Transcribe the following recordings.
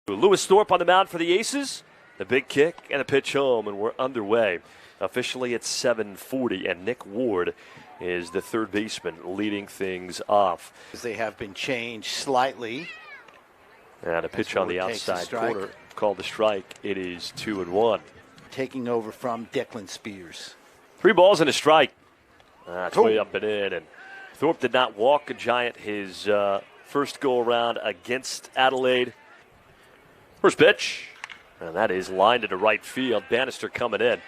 Lewis Thorpe on the mound for the Aces. The big kick and a pitch home, and we're underway. Officially it's 7:40, and Nick Ward is the third baseman leading things off. They have been changed slightly. And a pitch on the outside corner called the strike. It is 2-1. Taking over from Declan Spears. 3 balls and a strike. That's way up and in. And Thorpe did not walk a Giant his first go-around against Adelaide. First pitch. And that is lined into right field. Bannister coming in.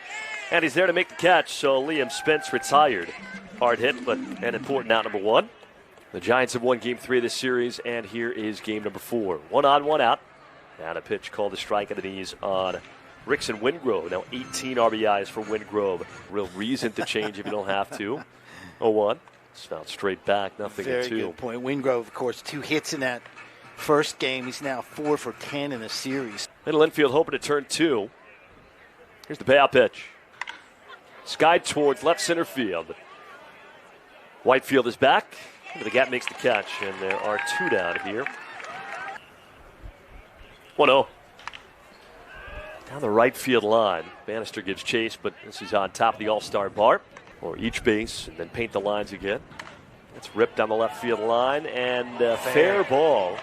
And he's there to make the catch, so Liam Spence retired. Hard hit, but an important out, number 1. The Giants have won Game 3 of this series, and here is Game number 4. 1 on, 1 out. And a pitch called a strike at the knees on Rickson Wingrove. Now 18 RBIs for Wingrove. Real reason to change if you don't have to. 0-1. It's now straight back, nothing Very at 2. good point. Wingrove, of course, 2 hits in that first game. He's now 4 for 10 in the series. Middle infield hoping to turn 2. Here's the payout pitch. Skied towards left center field. Whitefield is back. The gap makes the catch, and there are 2 down here. 1-0. Down the right field line. Bannister gives chase, but this is on top of the all-star bar. Or each base, and then paint the lines again. It's ripped down the left field line, and fair ball.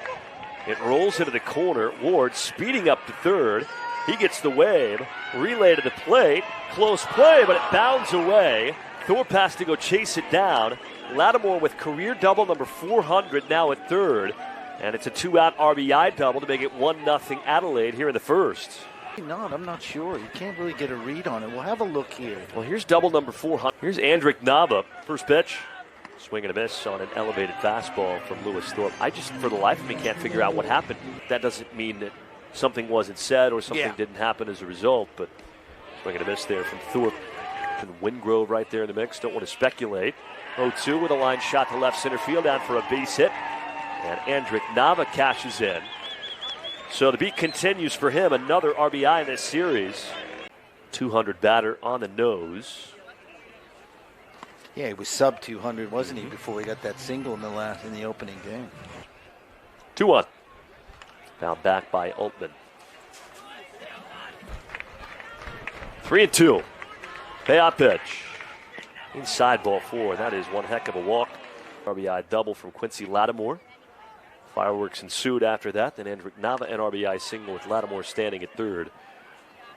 It rolls into the corner. Ward speeding up to third. He gets the wave. Relay to the plate. Close play, but it bounds away. Thorpe has to go chase it down. Lattimore with career double number 400 now at third. And it's a 2-out RBI double to make it 1-0 Adelaide here in the first. I'm not sure. You can't really get a read on it. We'll have a look here. Well, here's double number 400. Here's Andrick Nava. First pitch. Swing and a miss on an elevated fastball from Lewis Thorpe. I just, for the life of me, can't figure out what happened. That doesn't mean that something wasn't said or something didn't happen as a result, but swing and a miss there from Thorpe. And Wingrove right there in the mix. Don't want to speculate. 0-2 with a line shot to left center field, down for a base hit. And Andrick Nava cashes in. So the beat continues for him. Another RBI in this series. 200 batter on the nose. Yeah, he was sub 200, wasn't he, before he got that single in the opening game. 2-1. Fouled back by Altman. 3-2. Payout pitch. Inside ball 4. That is one heck of a walk. RBI double from Quincy Lattimore. Fireworks ensued after that. Then Andrick Nava an RBI single with Lattimore standing at third.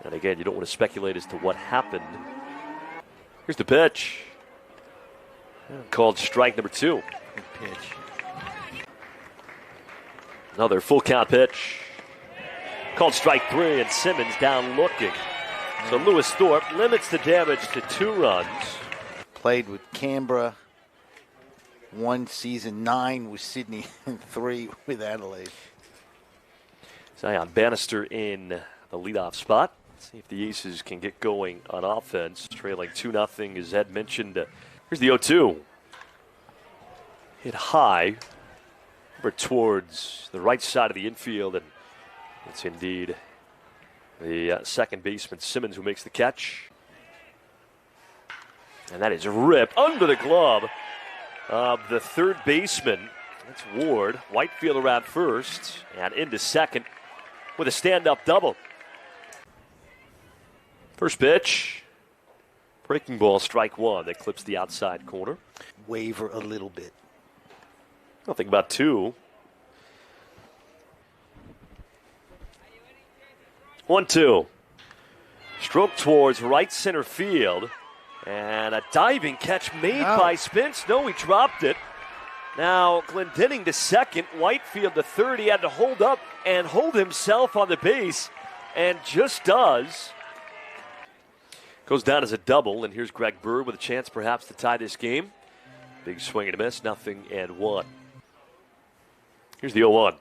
And again, you don't want to speculate as to what happened. Here's the pitch. Called strike number 2. Good pitch. Another full count pitch. Called strike 3, and Simmons down looking. So Lewis Thorpe limits the damage to 2 runs. Played with Canberra 1 season, 9 with Sydney, and 3 with Adelaide. Zion Bannister in the leadoff spot. Let's see if the Aces can get going on offense. Trailing 2-0, as Ed mentioned. Here's the 0-2. Hit high over towards the right side of the infield, and it's indeed the second baseman, Simmons, who makes the catch. And that is ripped under the glove of the third baseman. That's Ward. Whitefield around first and into second with a stand-up double. First pitch. Breaking ball, strike 1. That clips the outside corner. Waver a little bit. Nothing about 2. 1-2. Stroke towards right center field. And a diving catch made by Spence. No, he dropped it. Now Glendening to second. Whitefield to third. He had to hold up and hold himself on the base. And just does. Goes down as a double, and here's Greg Bird with a chance perhaps to tie this game. Big swing and a miss, 0-1. Here's the 0-1.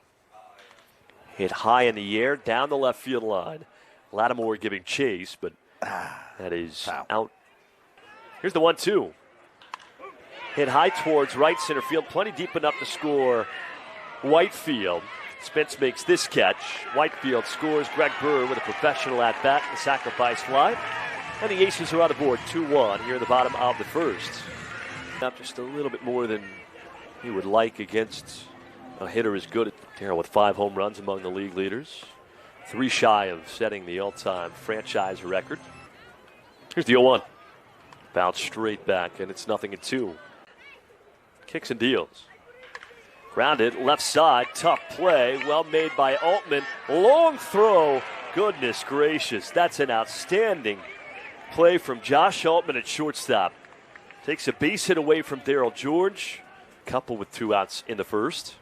Hit high in the air, down the left field line. Lattimore giving chase, but that is out. Here's the 1-2. Hit high towards right center field, plenty deep enough to score Whitefield. Spence makes this catch. Whitefield scores. Greg Bird with a professional at-bat, the sacrifice fly. And the Aces are on the board, 2-1 here at the bottom of the first. Up just a little bit more than he would like against a hitter as good as Darryl with 5 home runs among the league leaders. 3 shy of setting the all-time franchise record. Here's the 0-1. Bounce straight back, and it's 0-2. Kicks and deals. Grounded, left side, tough play, well made by Altman. Long throw, goodness gracious, that's an outstanding play from Josh Altman at shortstop. Takes a base hit away from Darryl George, couple with 2 outs in the first.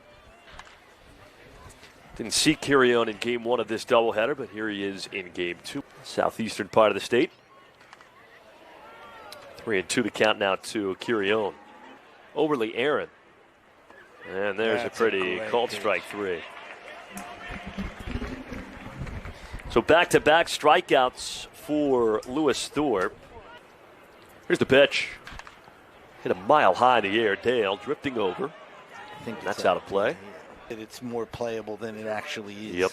Didn't see Carrion in game 1 of this doubleheader, but here he is in game 2. Southeastern part of the state. 3-2 to count now to Carrion. Overly Aaron. And there's a pretty called strike 3. So back-to-back strikeouts for Lewis Thorpe. Here's the pitch. Hit a mile high in the air. Dale drifting over. I think that's out of play. It's more playable than it actually is. Yep.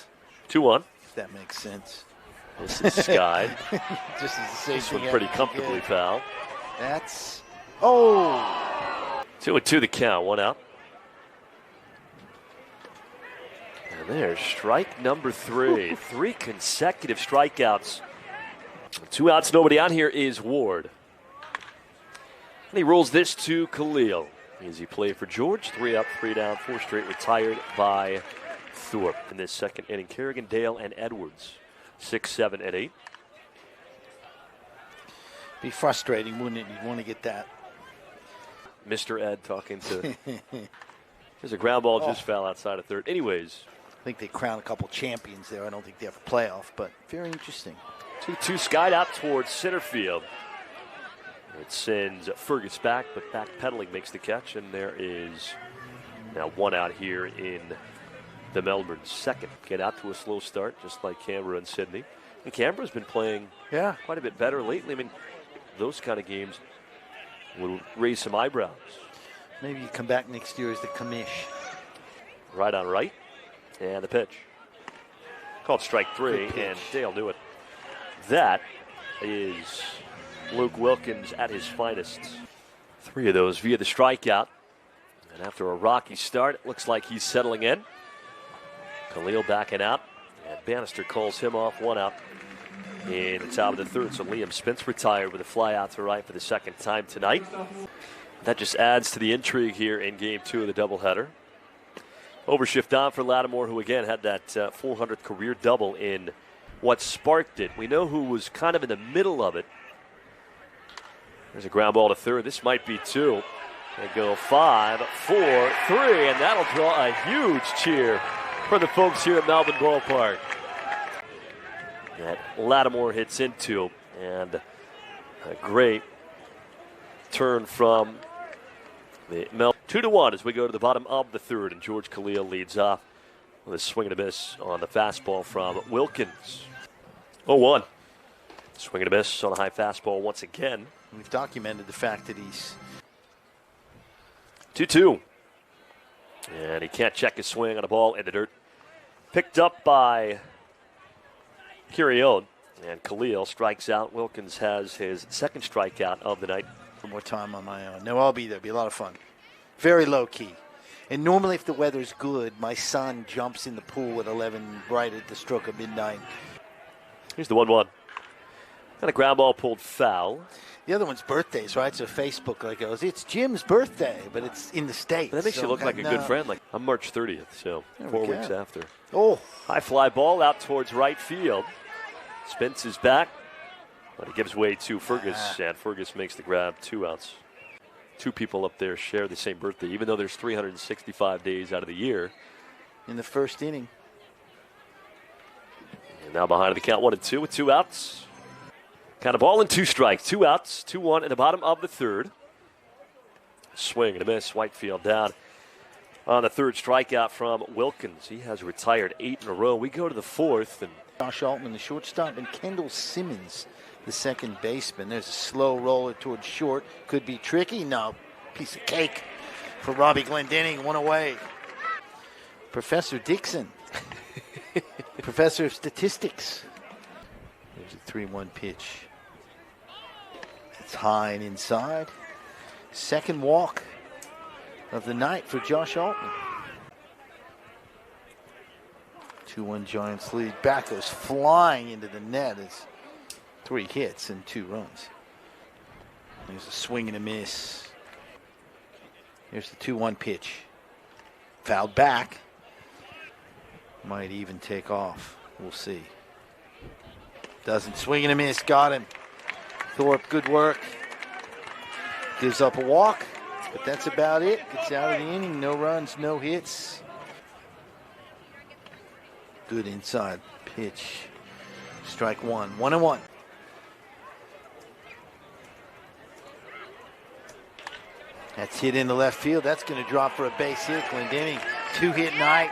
2-1. If that makes sense. This is Sky. Just as the same this thing one pretty comfortably foul. That's 2-2 the count. 1 out. And there's strike number 3. 3 consecutive strikeouts. 2 outs, nobody on. Here is Ward. And he rolls this to Khalil. Easy play for George. 3 up, 3 down, 4 straight retired by Thorpe in this second inning. Kerrigan, Dale, and Edwards. 6, 7, and 8. Be frustrating, wouldn't it? You'd want to get that. Mr. Ed talking to. There's a ground ball just foul outside of third. Anyways. I think they crown a couple champions there. I don't think they have a playoff, but very interesting. 2-2 skied out towards center field. It sends Fergus back, but backpedaling makes the catch, and there is now 1 out here in the Melbourne second. Get out to a slow start, just like Canberra and Sydney. And Canberra's been playing quite a bit better lately. I mean, those kind of games will raise some eyebrows. Maybe you come back next year as the commish. Right on right, and the pitch. Called strike 3, and Dale knew it. That is Luke Wilkins at his finest. 3 of those via the strikeout. And after a rocky start, it looks like he's settling in. Khalil backing out. And Bannister calls him off. 1 out in the top of the third. So Liam Spence retired with a fly out to right for the second time tonight. That just adds to the intrigue here in game 2 of the doubleheader. Overshift on for Lattimore, who again had that 400th career double in what sparked it. We know who was kind of in the middle of it. There's a ground ball to third. This might be 2. They go 5, 4, 3, and that'll draw a huge cheer for the folks here at Melbourne Ballpark. That Lattimore hits into, and a great turn from the Melbourne. 2-1 as we go to the bottom of the third, and George Khalil leads off with a swing and a miss on the fastball from Wilkins. 0-1. Swing and a miss on a high fastball once again. We've documented the fact that he's 2-2. And he can't check his swing on a ball in the dirt. Picked up by Carrion. And Khalil strikes out. Wilkins has his second strikeout of the night. One more time on my own. No, I'll be there. It'll be a lot of fun. Very low key. And normally if the weather's good, my son jumps in the pool at 11 right at the stroke of midnight. Here's the 1-1. And a ground ball pulled foul. The other one's birthdays, right? So Facebook goes, it's Jim's birthday, but it's in the States. That makes you look like a good friend. Like I'm March 30th, so 4 weeks after. Oh. High fly ball out towards right field. Spence is back, but he gives way to Fergus, and Fergus makes the grab. 2 outs. 2 people up there share the same birthday, even though there's 365 days out of the year. In the first inning. And now behind the count 1-2 with 2 outs. Kind of ball and 2 strikes. 2 outs, 2-1 in the bottom of the third. Swing and a miss. Whitefield down on the third strikeout from Wilkins. He has retired 8 in a row. We go to the fourth. And Josh Altman, the shortstop, and Kendall Simmons, the second baseman. There's a slow roller towards short. Could be tricky. No. Piece of cake for Robbie Glendenning. 1 away. Professor Dixon. Professor of statistics. There's a 3-1 pitch. It's high and inside. Second walk of the night for Josh Altman. 2-1 Giants lead. Back goes flying into the net. It's 3 hits and 2 runs. There's a swing and a miss. Here's the 2-1 pitch. Fouled back. Might even take off. We'll see. Doesn't. Swing and a miss. Got him. Thorpe, good work. Gives up a walk, but that's about it. Gets out of the inning. No runs, no hits. Good inside pitch. Strike one. 1-1. That's hit into left field. That's going to drop for a base hit. Glendenning, 2-hit night.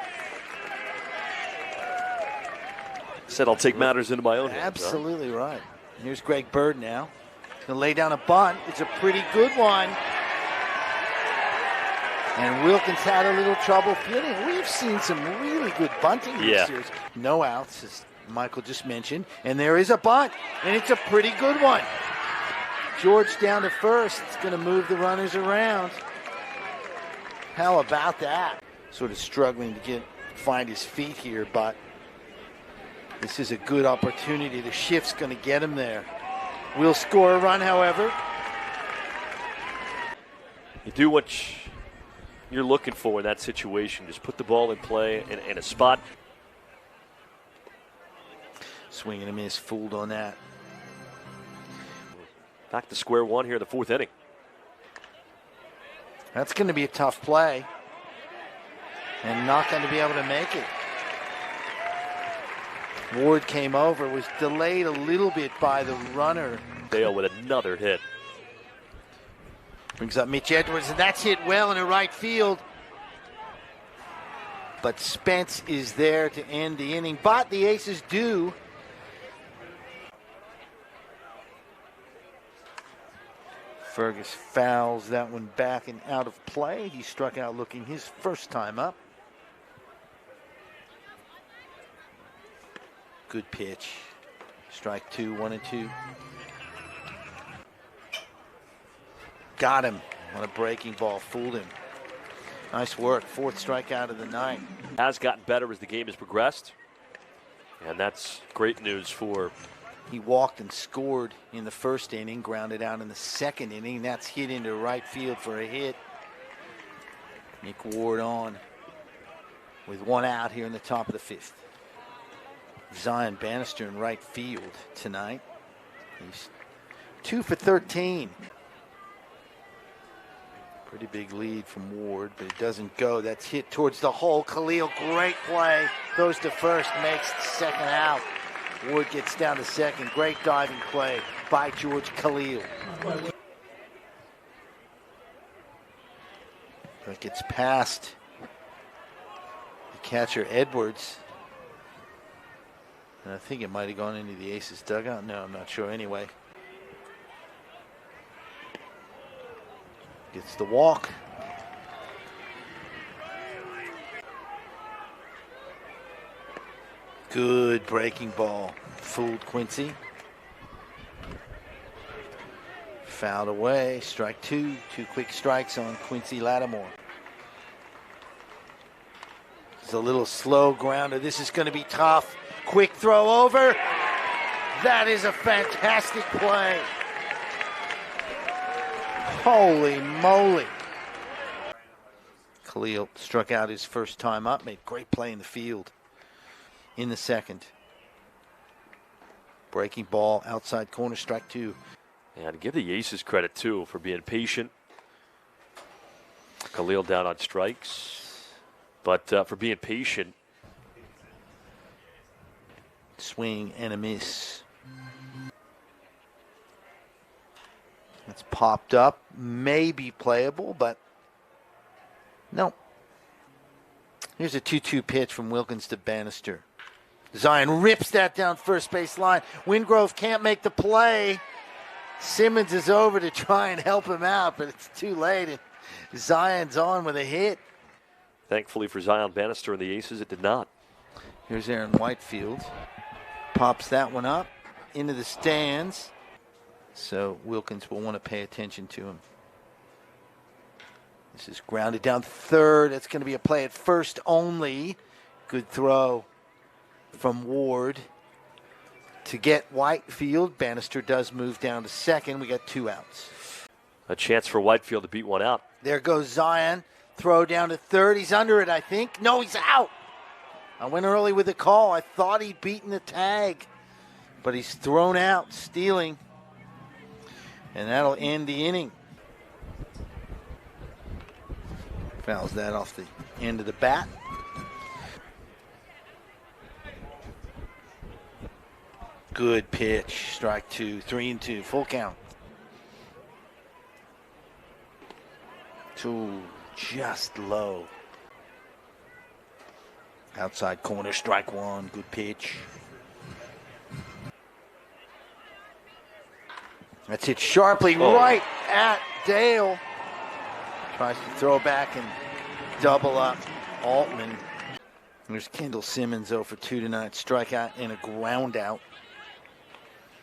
Said I'll take matters into my own hands. Absolutely right. Here's Greg Bird now. Going to lay down a bunt. It's a pretty good one. And Wilkins had a little trouble fielding. We've seen some really good bunting this year. No outs, as Michael just mentioned. And there is a bunt, and it's a pretty good one. George down to first. It's going to move the runners around. How about that? Sort of struggling to find his feet here, but this is a good opportunity. The shift's going to get him there. We'll score a run, however. You do what you're looking for in that situation. Just put the ball in play in a spot. Swing and a miss, fooled on that. Back to square one here in the 4th inning. That's going to be a tough play. And not going to be able to make it. Ward came over, was delayed a little bit by the runner. Dale with another hit. Brings up Mitch Edwards, and that's hit well into right field. But Spence is there to end the inning. But the Aces do. Fergus fouls that one back and out of play. He struck out looking his first time up. Good pitch. Strike 2, 1-2. Got him on a breaking ball. Fooled him. Nice work. 4th strikeout of the night. Has gotten better as the game has progressed. And that's great news for... He walked and scored in the 1st inning, grounded out in the 2nd inning. That's hit into right field for a hit. Nick Ward on with 1 out here in the top of the 5th. Zion Bannister in right field tonight. He's 2 for 13. Pretty big lead from Ward, but it doesn't go. That's hit towards the hole. Khalil, great play. Goes to first, makes the 2nd out. Ward gets down to 2nd. Great diving play by George Khalil. That gets past the catcher Edwards. And I think it might have gone into the Aces dugout. No, I'm not sure anyway. Gets the walk. Good breaking ball. Fooled Quincy. Fouled away. Strike 2. 2 quick strikes on Quincy Lattimore. It's a little slow grounder. This is going to be tough. Quick throw over. That is a fantastic play. Holy moly. Khalil struck out his first time up. Made great play in the field. In the 2nd. Breaking ball, outside corner, strike 2. And to give the Aces credit, too, for being patient. Khalil down on strikes. But for being patient. Swing and a miss. It's popped up. May be playable, but no. Here's a 2-2 pitch from Wilkins to Bannister. Zion rips that down first base line. Wingrove can't make the play. Simmons is over to try and help him out, but it's too late. And Zion's on with a hit. Thankfully for Zion Bannister and the Aces, it did not. Here's Aaron Whitefield. Pops that one up into the stands. So Wilkins will want to pay attention to him. This is grounded down 3rd. It's going to be a play at first only. Good throw. from Ward to get Whitefield. Bannister does move down to second. We got 2 outs. A chance for Whitefield to beat one out. There goes Zion. Throw down to third. He's under it, I think. No, he's out. I went early with the call. I thought he'd beaten the tag. But he's thrown out, stealing. And that'll end the inning. Fouls that off the end of the bat. Good pitch. Strike 2. 3-2. Full count. 2 just low. Outside corner. Strike 1. Good pitch. That's hit sharply right at Dale. Tries to throw back and double up Altman. There's Kendall Simmons 0 for 2 tonight. Strikeout and a ground out.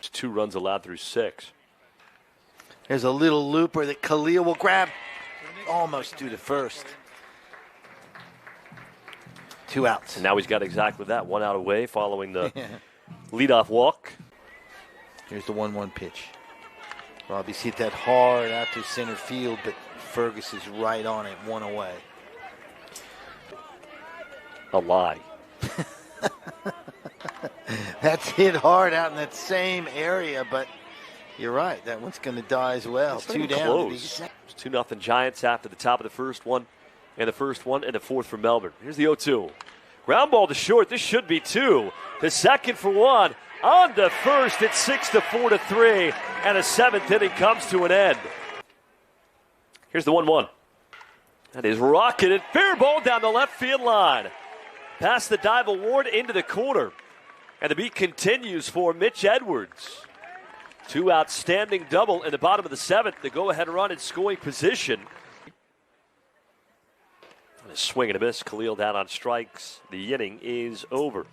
2 runs allowed through 6. There's a little looper that Khalil will grab. Almost to the first. 2 outs. And now he's got exactly that. 1 out away following the leadoff walk. Here's the 1-1 pitch. Robbie's hit that hard out to center field, but Fergus is right on it, 1 away. A lie. That's hit hard out in that same area, but you're right. That one's going to die as well. It's 2 down. Close. It's 2-0 Giants after the top of the first one, and the first one and the fourth for Melbourne. Here's the 0-2. Ground ball to short. This should be 2. The second for 1. On to first. It's 6-4-3, and the 7th inning comes to an end. Here's the 1-1. That is rocketed. Fair ball down the left field line. Past the dive award into the corner. And the beat continues for Mitch Edwards. 2 outstanding double in the bottom of the 7th. The go-ahead run in scoring position. And a swing and a miss. Khalil down on strikes. The inning is over.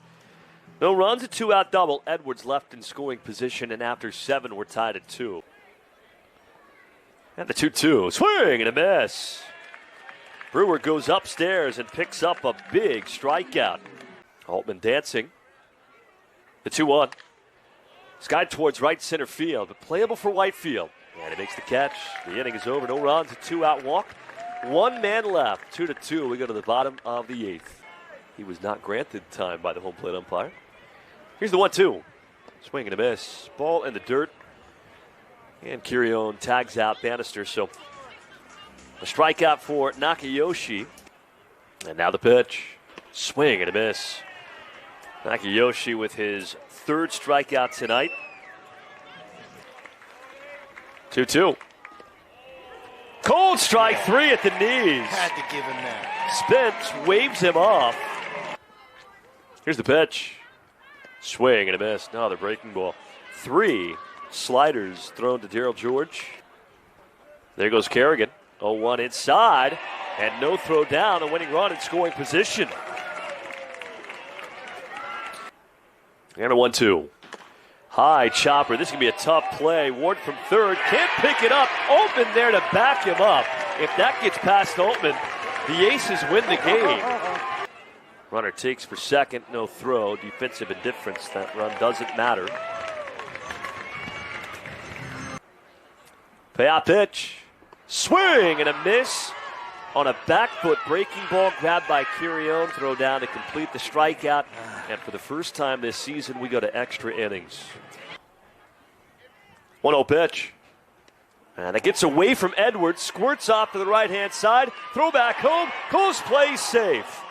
No runs, a 2-out double. Edwards left in scoring position, and after 7, we're tied at 2. And the 2-2. Swing and a miss. Brewer goes upstairs and picks up a big strikeout. Altman dancing. The 2-1. Skied towards right center field, but playable for Whitefield. And he makes the catch. The inning is over. No runs, a 2-out walk. 1 man left. 2-2. We go to the bottom of the 8th. He was not granted time by the home plate umpire. Here's the 1-2. Swing and a miss. Ball in the dirt. And Kirion tags out Bannister. So a strikeout for Nakayoshi. And now the pitch. Swing and a miss. Nakayoshi with his 3rd strikeout tonight. 2-2. Cold strike 3 at the knees. Had to give him that. Spence waves him off. Here's the pitch. Swing and a miss. Now the breaking ball. 3 sliders thrown to Darryl George. There goes Kerrigan. 0-1 inside. And no throw down. The winning run in scoring position. And a 1-2. High chopper. This is going to be a tough play. Ward from third. Can't pick it up. Altman there to back him up. If that gets past Altman, the Aces win the game. Runner takes for second. No throw. Defensive indifference. That run doesn't matter. Payout pitch. Swing and a miss on a back foot breaking ball grabbed by Kirion. Throw down to complete the strikeout. And for the first time this season, we go to extra innings. 1-0 pitch. And it gets away from Edwards. Squirts off to the right-hand side. Throw back home. Close play safe.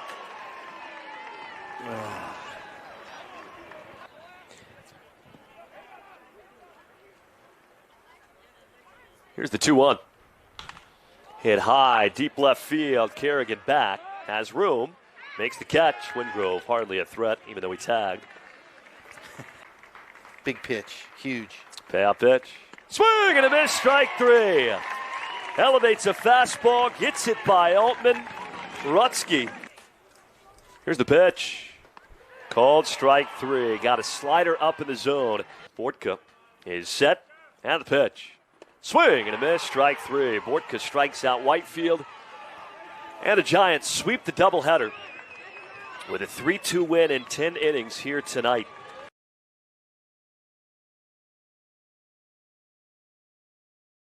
Here's the 2-1. Hit high, deep left field. Kerrigan back, has room, makes the catch. Wingrove hardly a threat, even though he tagged. Big pitch, huge. Payout pitch. Swing and a miss, strike 3. Elevates a fastball, gets it by Altman. Rutsky. Here's the pitch. Called strike 3. Got a slider up in the zone. Bortka is set, and the pitch. Swing and a miss, strike 3. Bortka strikes out Whitefield. And the Giants sweep the doubleheader. with a 3-2 win in 10 innings here tonight.